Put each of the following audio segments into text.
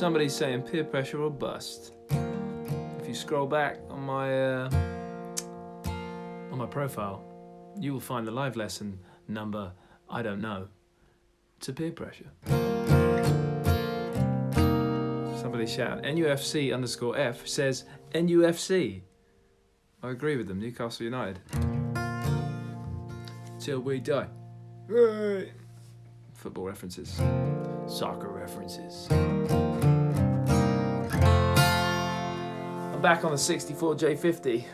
Somebody's saying peer pressure or bust. If you scroll back on my profile, you will find the live lesson number, I don't know, to peer pressure. Somebody shout, NUFC_F says NUFC. I agree with them, Newcastle United. Till we die. Hey. Football references. Soccer references. I'm back on the 64J50.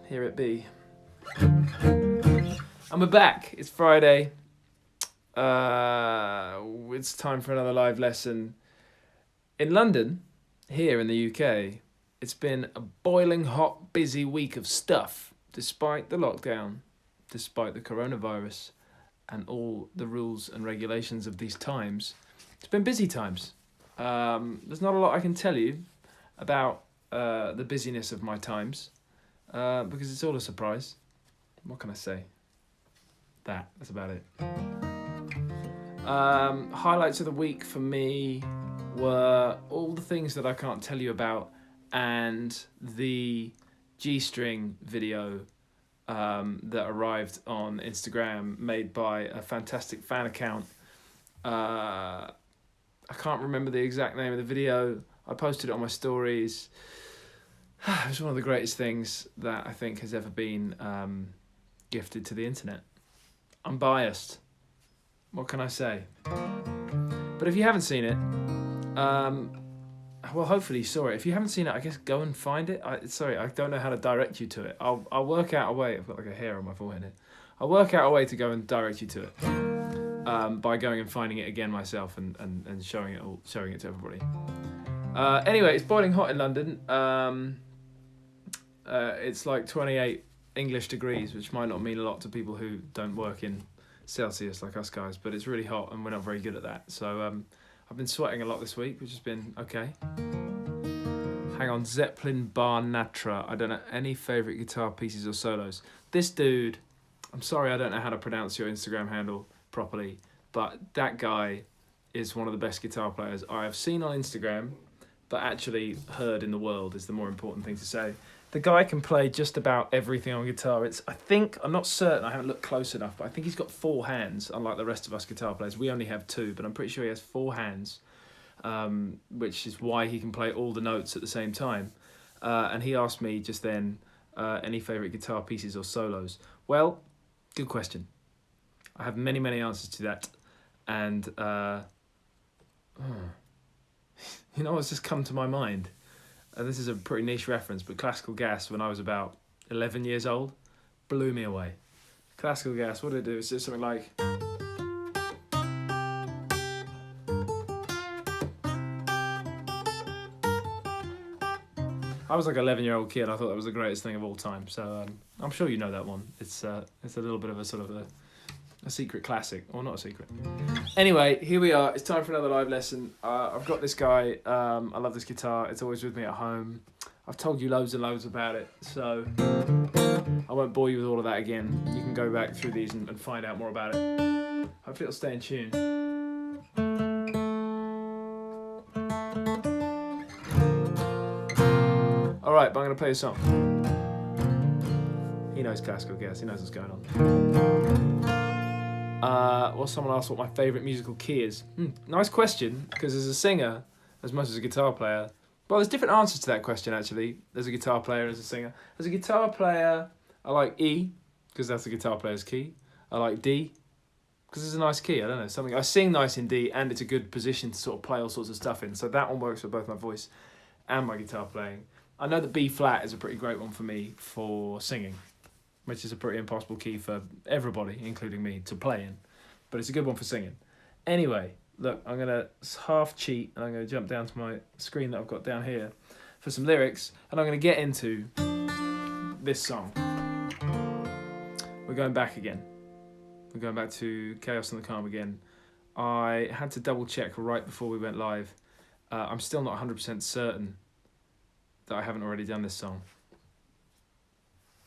Here it be. And we're back. It's Friday. It's time for another live lesson. In London, here in the UK, it's been a boiling hot, busy week of stuff, despite the lockdown, despite the coronavirus, and all the rules and regulations of these times. It's been busy times. There's not a lot I can tell you about the busyness of my times, because it's all a surprise. What can I say? That's about it. Highlights of the week for me were all the things that I can't tell you about, and the G-string video that arrived on Instagram, made by a fantastic fan account. I can't remember the exact name of the video. I posted it on my stories. It was one of the greatest things that I think has ever been gifted to the internet. I'm biased. What can I say? But if you haven't seen it, well, hopefully you saw it. If you haven't seen it, I guess go and find it. I don't know how to direct you to it. I'll work out a way. I've got like a hair on my forehead here. I'll work out a way to go and direct you to it by going and finding it again myself and showing it to everybody. Anyway, it's boiling hot in London. It's like 28 English degrees, which might not mean a lot to people who don't work in Celsius like us guys, but it's really hot and we're not very good at that. So I've been sweating a lot this week, which has been okay. Hang on, Zeppelin Bar Natra. I don't know any favourite guitar pieces or solos. This dude, I'm sorry I don't know how to pronounce your Instagram handle properly, but that guy is one of the best guitar players I have seen on Instagram, but actually heard in the world is the more important thing to say. The guy can play just about everything on guitar. I'm not certain, I haven't looked close enough, but I think he's got 4 hands, unlike the rest of us guitar players. We only have 2, but I'm pretty sure he has 4 hands, which is why he can play all the notes at the same time. And he asked me just then, any favourite guitar pieces or solos? Well, good question. I have many, many answers to that. And, you know what's just come to my mind? This is a pretty niche reference, but Classical Gas, when I was about 11 years old, blew me away. Classical Gas, what did it do? It's just something like... I was like an 11-year-old kid. I thought that was the greatest thing of all time. So I'm sure you know that one. It's a little bit of a sort of a secret classic, or not a secret. Anyway, here we are. It's time for another live lesson. I've got this guy. I love this guitar. It's always with me at home. I've told you loads and loads about it, so I won't bore you with all of that again. You can go back through these and find out more about it. Hopefully it'll stay in tune. All right, but I'm going to play a song. He knows Classical Gas. He knows what's going on. Well, someone asked what my favourite musical key is. Nice question, because as a singer, as much as a guitar player, well, there's different answers to that question, actually. There's a guitar player as a singer. As a guitar player, I like E, because that's the guitar player's key. I like D, because it's a nice key. I don't know, something. I sing nice in D, and it's a good position to sort of play all sorts of stuff in. So that one works for both my voice and my guitar playing. I know that B flat is a pretty great one for me for singing, which is a pretty impossible key for everybody, including me, to play in. But it's a good one for singing. Anyway, look, I'm going to half cheat, and I'm going to jump down to my screen that I've got down here for some lyrics, and I'm going to get into this song. We're going back again. We're going back to Chaos and the Calm again. I had to double check right before we went live. I'm still not 100% certain that I haven't already done this song.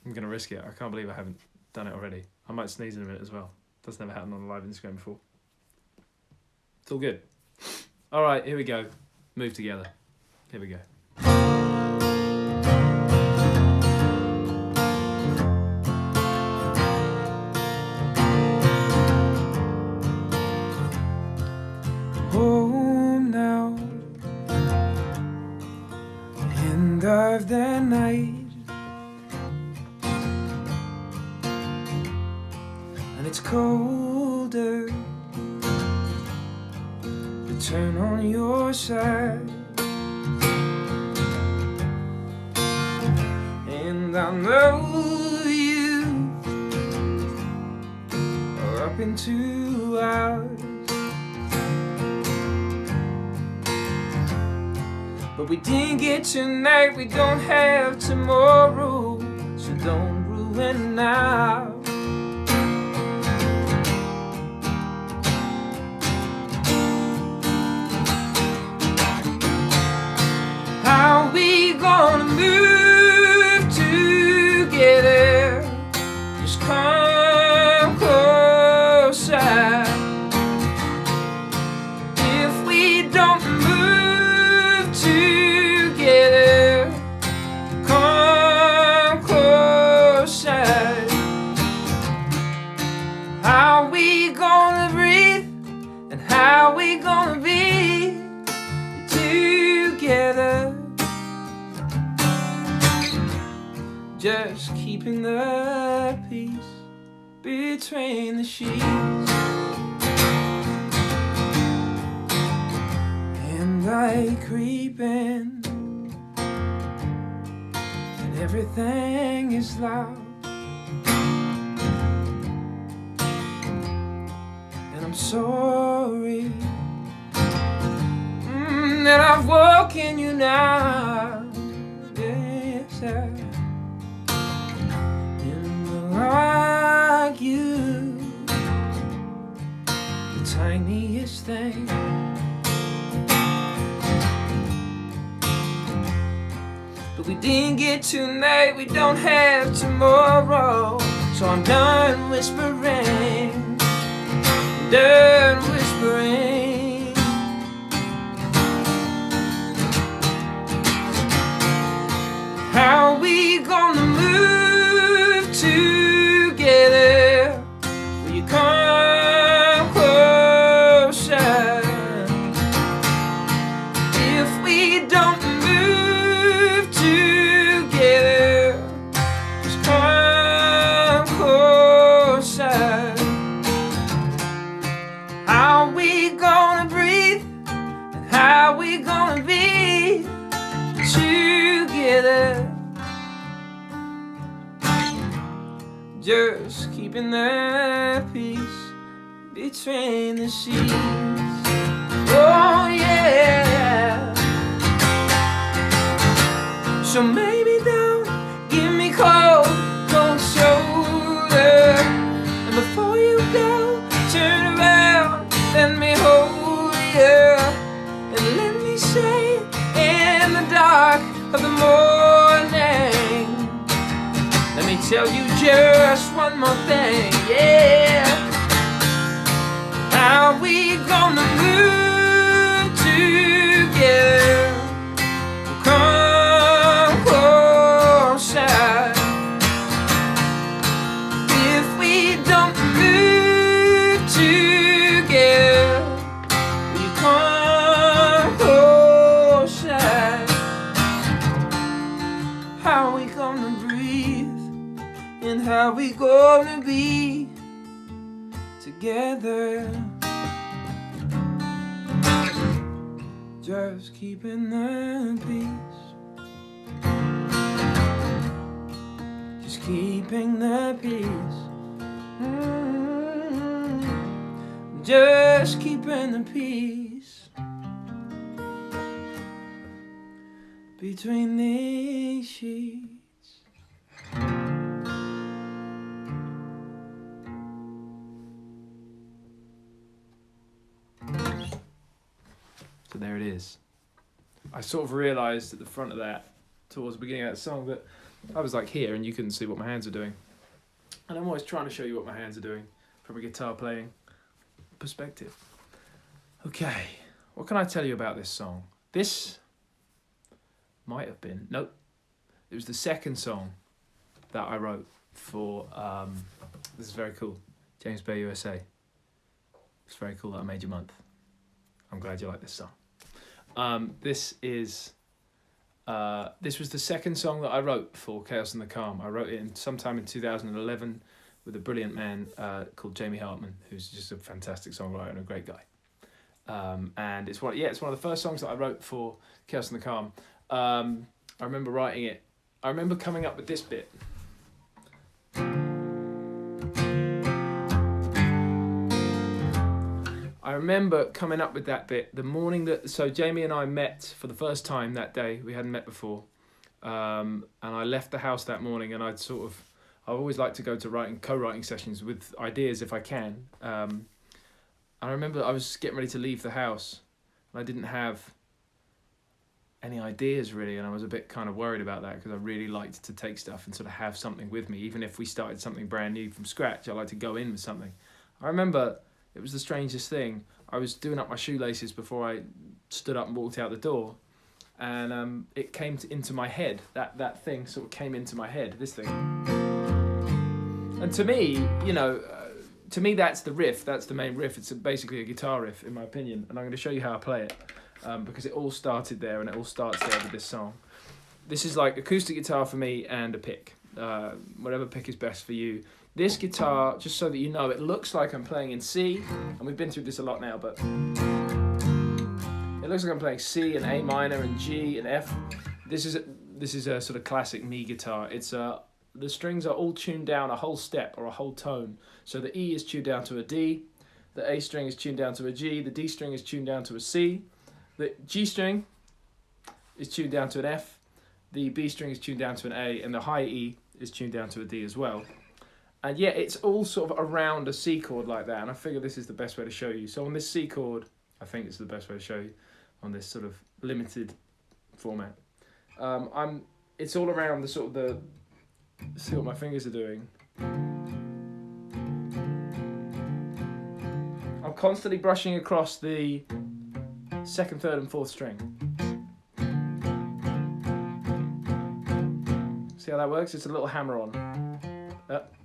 I'm going to risk it. I can't believe I haven't done it already. I might sneeze in a minute as well. That's never happened on a live Instagram before. It's all good. All right, here we go. move together. Here we go. Home now, end of the night, and it's colder. Turn on your side, and I know you are up in 2 hours, but we didn't get tonight, we don't have tomorrow, so don't ruin now. How we gonna move together? Just come closer. If we don't move together, come closer. How we gonna breathe and how we gonna be together? Just keeping the peace between the sheets, and I creeping, and everything is loud, and I'm sorry that I've woken you now. Yes, like you, the tiniest thing. But we didn't get tonight, we don't have tomorrow, so I'm done whispering, done whispering. How we gonna move together? Will you come closer? If we don't move together, just come closer. How we gonna breathe and how we gonna be together? Just keeping the peace between the sheets. Oh yeah. So maybe don't give me cold shoulder, and before you go, turn around, let me hold you, and let me say in the dark of the morning, let me tell you just one more thing, yeah. How we gonna move together? Come closer. If we don't move together, will you come closer? How we gonna breathe and how we gonna be together? Just keeping the peace, just keeping the peace, just keeping the peace between these sheets. So there it is. I sort of realised at the front of that, towards the beginning of that song, that I was like here and you couldn't see what my hands are doing. And I'm always trying to show you what my hands are doing from a guitar playing perspective. Okay, what can I tell you about this song? This might have been, nope, it was the second song that I wrote for, this is very cool, James Bay USA. It's very cool that I made your month. I'm glad you like this song. This was the second song that I wrote for Chaos and the Calm. I wrote it sometime in 2011 with a brilliant man called Jamie Hartman, who's just a fantastic songwriter and a great guy. And it's one of the first songs that I wrote for Chaos and the Calm. I remember writing it. I remember coming up with this bit. I remember coming up with that bit the morning that, so Jamie and I met for the first time that day. We hadn't met before. And I left the house that morning, and I always like to go to co-writing sessions with ideas if I can. I remember I was getting ready to leave the house, and I didn't have any ideas really, and I was a bit kind of worried about that because I really liked to take stuff and sort of have something with me. Even if we started something brand new from scratch, I like to go in with something. I remember it was the strangest thing. I was doing up my shoelaces before I stood up and walked out the door, and it came into my head. That thing sort of came into my head, this thing. And to me, to me that's the riff, that's the main riff. It's basically a guitar riff, in my opinion, and I'm going to show you how I play it, because it all started there, and it all starts there with this song. This is like acoustic guitar for me and a pick, whatever pick is best for you. This guitar, just so that you know, it looks like I'm playing in C, and we've been through this a lot now, but it looks like I'm playing C and A minor and G and F. This is a sort of classic me guitar. It's the strings are all tuned down a whole step or a whole tone. So the E is tuned down to a D, the A string is tuned down to a G, the D string is tuned down to a C, the G string is tuned down to an F, the B string is tuned down to an A, and the high E is tuned down to a D as well. And yeah, it's all sort of around a C chord like that, and I figure this is the best way to show you. So on this C chord, I think it's the best way to show you on this sort of limited format. It's all around the sort of the, see what my fingers are doing. I'm constantly brushing across the second, third and fourth string. See how that works? It's a little hammer on.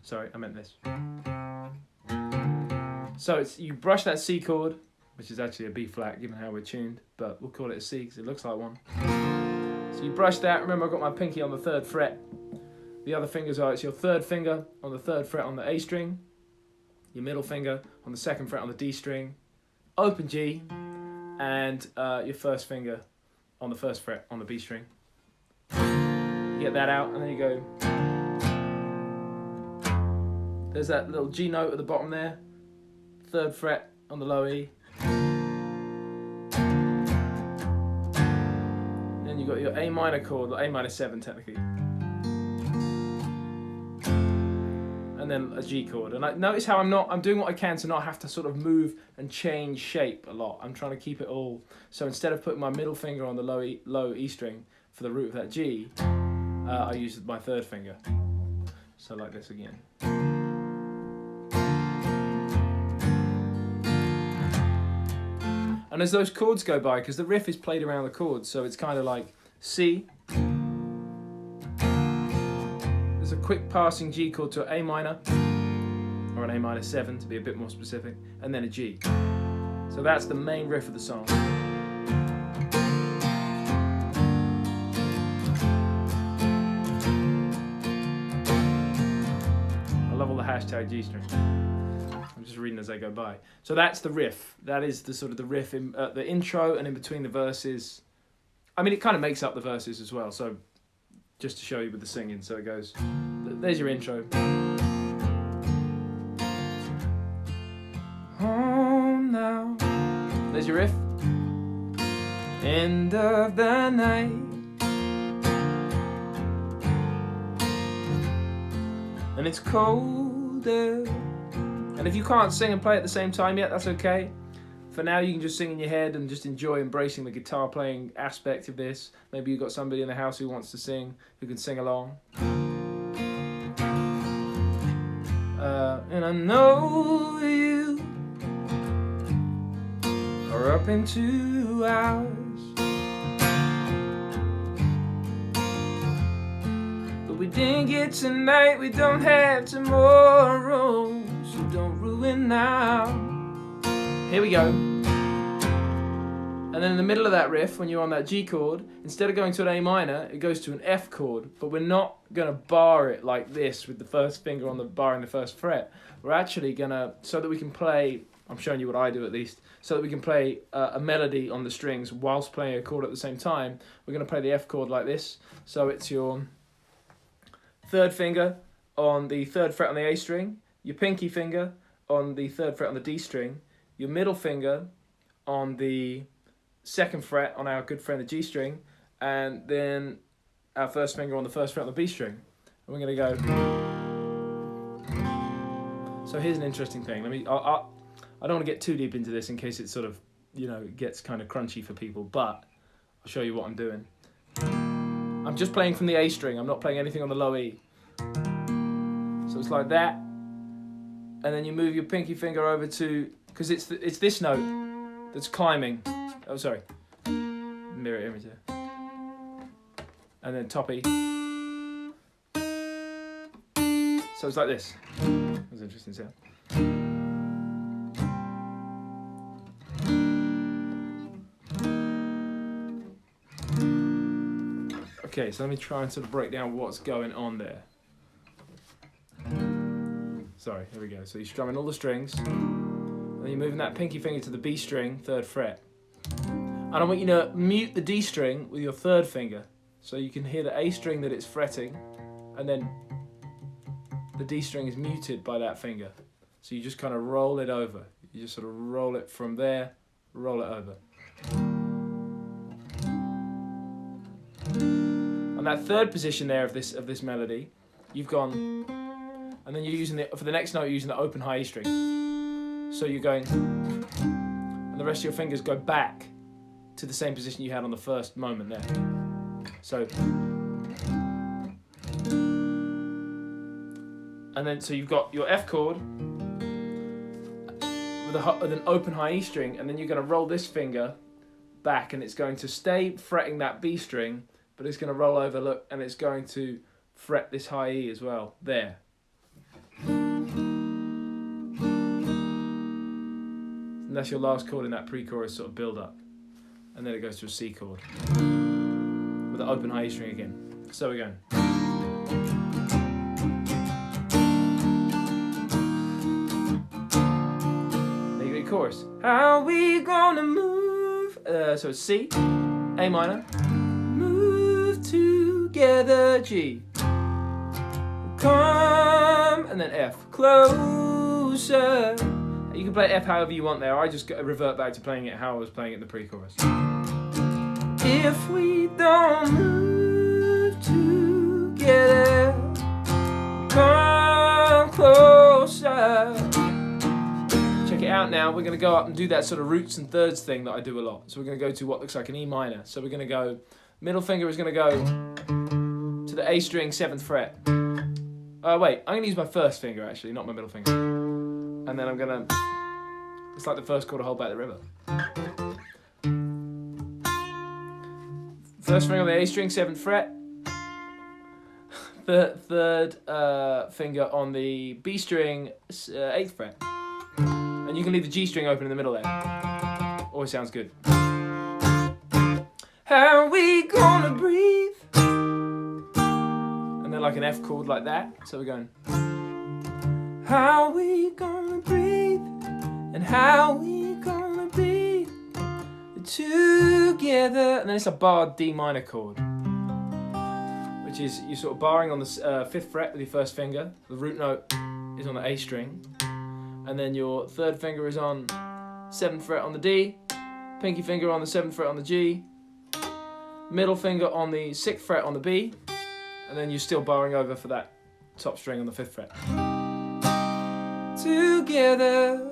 Sorry, I meant this. So you brush that C chord, which is actually a B flat given how we're tuned, but we'll call it a C because it looks like one. So you brush that. Remember, I've got my pinky on the 3rd fret. The other fingers are, it's your 3rd finger on the 3rd fret on the A string, your middle finger on the 2nd fret on the D string, open G, and your 1st finger on the 1st fret on the B string. You get that out, and then you go. There's that little G note at the bottom there, 3rd fret on the low E. Then you've got your A minor chord, or A minor 7 technically. And then a G chord. And notice how I'm doing what I can to not have to sort of move and change shape a lot. I'm trying to keep it all. So instead of putting my middle finger on the low E string for the root of that G, I use my 3rd finger. So like this again. And as those chords go by, because the riff is played around the chords, so it's kind of like C. There's a quick passing G chord to an A minor, or an A minor 7 to be a bit more specific, and then a G. So that's the main riff of the song. I love all the hashtag G strings. I'm just reading as they go by. So that's the riff. That is the sort of the riff in the intro and in between the verses. I mean, it kind of makes up the verses as well. So just to show you with the singing. So it goes, there's your intro. Home now. There's your riff. End of the night. And it's colder. And if you can't sing and play at the same time yet, that's okay. For now, you can just sing in your head and just enjoy embracing the guitar playing aspect of this. Maybe you've got somebody in the house who wants to sing, who can sing along. And I know you are up in 2 hours. didn't get tonight, we don't have tomorrow, so don't ruin now. Here we go. And then in the middle of that riff, when you're on that G chord, instead of going to an A minor, it goes to an F chord, but we're not going to bar it like this with the first finger on the bar in the first fret. We're actually going to, so that we can play, I'm showing you what I do at least, so that we can play a melody on the strings whilst playing a chord at the same time, we're going to play the F chord like this. So it's your third finger on the third fret on the A string, your pinky finger on the third fret on the D string, your middle finger on the second fret on our good friend the G string, and then our first finger on the first fret on the B string. And we're going to go. So here's an interesting thing. I don't want to get too deep into this in case it sort of, you know, gets kind of crunchy for people, but I'll show you what I'm doing. I'm just playing from the A string. I'm not playing anything on the low E. So it's like that, and then you move your pinky finger over to, because it's this note that's climbing. Oh, sorry. Mirror image there. And then top E. So it's like this. That's an interesting sound. Okay, so let me try and sort of break down what's going on there. Sorry, here we go. So you're strumming all the strings, and then you're moving that pinky finger to the B string, third fret. And I want you to mute the D string with your third finger, so you can hear the A string that it's fretting, and then the D string is muted by that finger. So you just kind of roll it over. You just sort of roll it from there, roll it over. On that third position there of this melody, you've gone, and then you're using it for the next note. You're using the open high E string. So you're going, and the rest of your fingers go back to the same position you had on the first moment there. So, and then so you've got your F chord with an open high E string, and then you're going to roll this finger back, and it's going to stay fretting that B string, but it's going to roll over, look, and it's going to fret this high E as well, there. And that's your last chord in that pre-chorus sort of build-up. And then it goes to a C chord with an open high E string again. So we're going. Then you got your chorus. How we gonna move? So it's C, A minor, move together, G, come, and then F, closer. You can play F however you want there. I just revert back to playing it how I was playing it in the pre-chorus. If we don't move together, come closer. Check it out now. We're going to go up and do that sort of roots and thirds thing that I do a lot. So we're going to go to what looks like an E minor. So we're going to go, middle finger is going to go to the A string, 7th fret. Wait, I'm going to use my first finger actually, not my middle finger. And then I'm going to, it's like the first chord to Hold Back the River. First finger on the A string, 7th fret. Third finger on the B string, 8th fret. And you can leave the G string open in the middle there. Always sounds good. How we gonna breathe? And then like an F chord like that. So we're going, how we gonna breathe? And how we gonna be together? And then it's a barred D minor chord, which is you're sort of barring on the 5th fret with your first finger. The root note is on the A string, and then your third finger is on 7th fret on the D, pinky finger on the 7th fret on the G, middle finger on the 6th fret on the B, and then you're still barring over for that top string on the 5th fret. Together.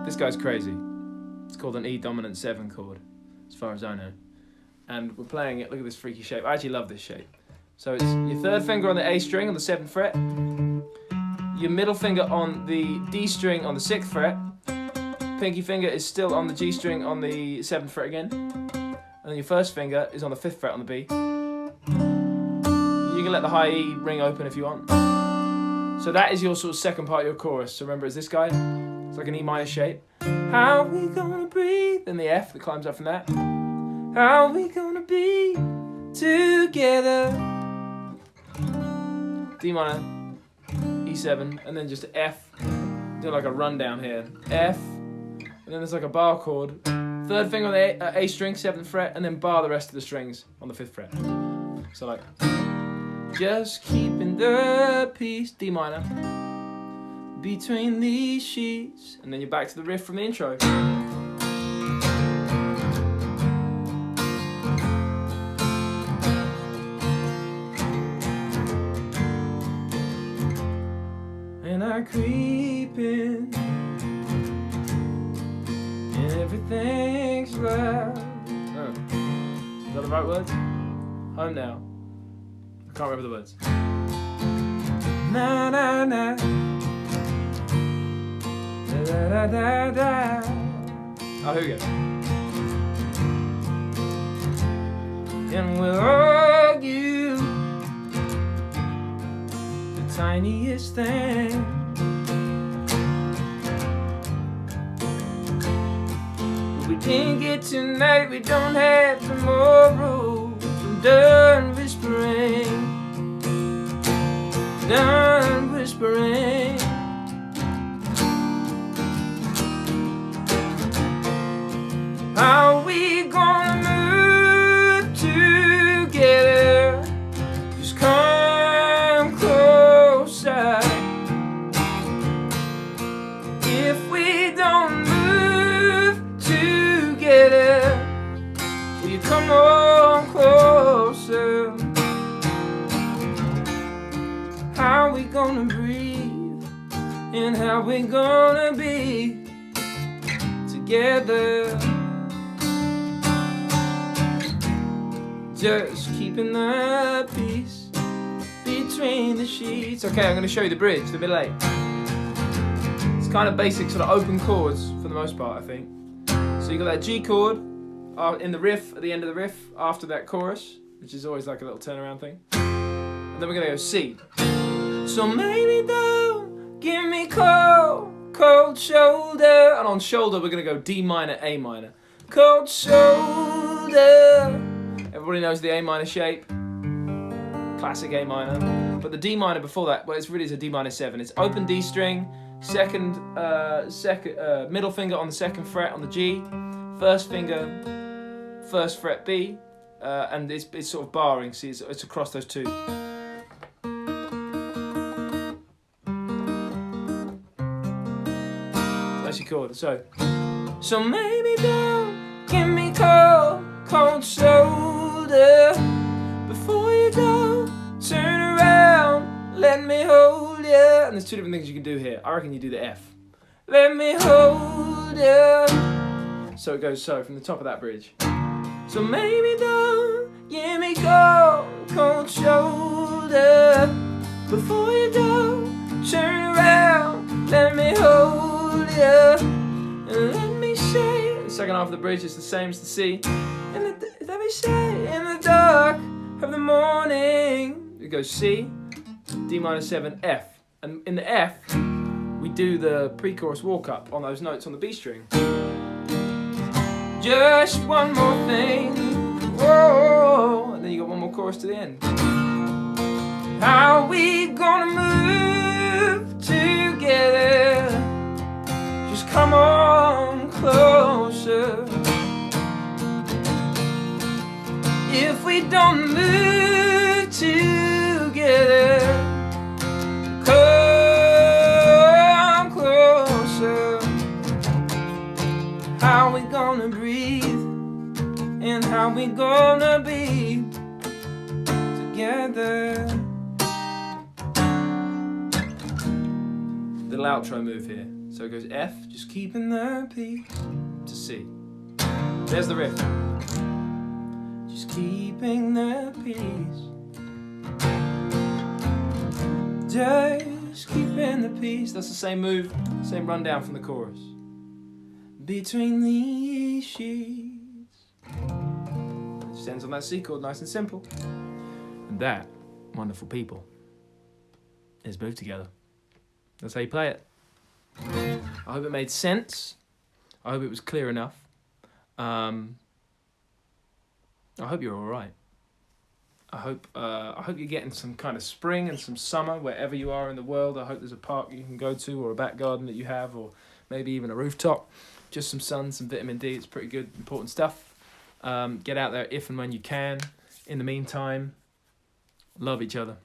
This guy's crazy. It's called an E dominant 7 chord, as far as I know. And we're playing it, look at this freaky shape. I actually love this shape. So it's your third finger on the A string on the 7th fret, your middle finger on the D string on the 6th fret, pinky finger is still on the G string on the 7th fret again, and then your first finger is on the 5th fret on the B. You're can let the high E ring open if you want. So that is your sort of second part of your chorus. So remember, it's this guy. It's like an E minor shape. How we gonna breathe? Then the F that climbs up from that. How we gonna be together? D minor, E7, and then just F. Do like a rundown here. F, and then there's like a bar chord. Third finger on the A string, 7th fret, and then bar the rest of the strings on the 5th fret. So like, just keeping the peace, D minor, between these sheets, and then you're back to the riff from the intro. And I creep in, and everything's loud. Oh. Is that the right words? Home now. I can't remember the words. Na na na. Da da da da. Oh, here we go. And we'll argue the tiniest thing. But we can't get tonight, we don't have tomorrow. I'm done whispering, done whispering. How we gonna move together? Just come closer. If we don't move together, will you come on closer? How we gonna breathe, and how we gonna be together? Just keeping the peace between the sheets. Okay, I'm going to show you the bridge, the middle eight. It's kind of basic, sort of open chords for the most part, I think. So you got that G chord in the riff, at the end of the riff, after that chorus, which is always like a little turnaround thing. And then we're going to go C. So maybe don't give me cold shoulder. And on shoulder, we're going to go D minor, A minor. Cold shoulder. Everybody knows the A minor shape, classic A minor. But the D minor before that, well, it's really a D minor 7. It's open D string, middle finger on the 2nd fret on the G, first finger, 1st fret B, and it's sort of barring. See, it's across those two. That's your chord. So maybe don't give me cold shoulder. Before you go, turn around, let me hold you. And there's two different things you can do here. I reckon you do the F. Let me hold you. So it goes so from the top of that bridge. So maybe don't give me cold shoulder. Before you go, turn around, let me hold you. And let me say, the second half of the bridge is the same as the C. Let me say, in the dark of the morning. It goes C, D minor 7, F. And in the F, we do the pre-chorus walk-up on those notes on the B string. Just one more thing, whoa, and then you got one more chorus to the end. How we gonna move together? Just come on closer. If we don't move together, come closer. How we gonna breathe, and how we gonna be together? Little outro move here. So it goes F, just keeping the peace, to C. There's the riff. Just keeping the peace. Just keeping the peace. That's the same move, same rundown from the chorus. Between these sheets. It just ends on that C chord, nice and simple. And that wonderful people is move together. That's how you play it. I hope it made sense. I hope it was clear enough. I hope you're all right. I hope you're getting some kind of spring and some summer wherever you are in the world. I hope there's a park you can go to, or a back garden that you have, or maybe even a rooftop. Just some sun, some vitamin D. It's pretty good, important stuff. Get out there if and when you can. In the meantime, love each other.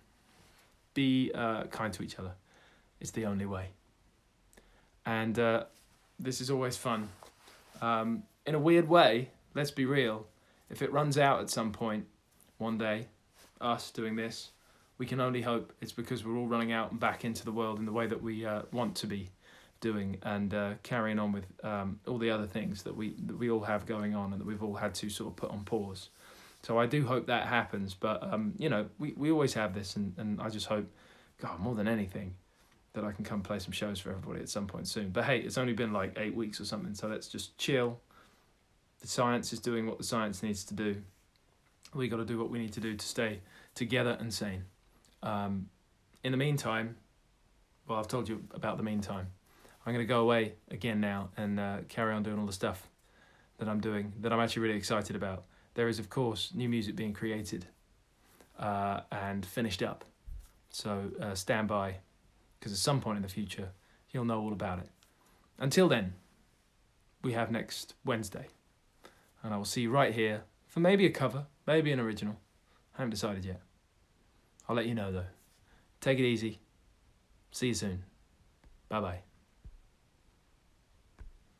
Be kind to each other. It's the only way. And this is always fun. In a weird way, let's be real, if it runs out at some point, one day, us doing this, we can only hope it's because we're all running out and back into the world in the way that we want to be doing, and carrying on with all the other things that we all have going on and that we've all had to sort of put on pause. So I do hope that happens, but we always have this, and I just hope, God, more than anything, that I can come play some shows for everybody at some point soon. But hey, it's only been like 8 weeks or something, so let's just chill. The science is doing what the science needs to do. We got to do what we need to do to stay together and sane. In the meantime, well, I've told you about the meantime. I'm going to go away again now and carry on doing all the stuff that I'm doing, that I'm actually really excited about. There is, of course, new music being created and finished up. So stand by, because at some point in the future, you'll know all about it. Until then, we have next Wednesday. And I will see you right here for maybe a cover, maybe an original. I haven't decided yet. I'll let you know, though. Take it easy. See you soon. Bye-bye.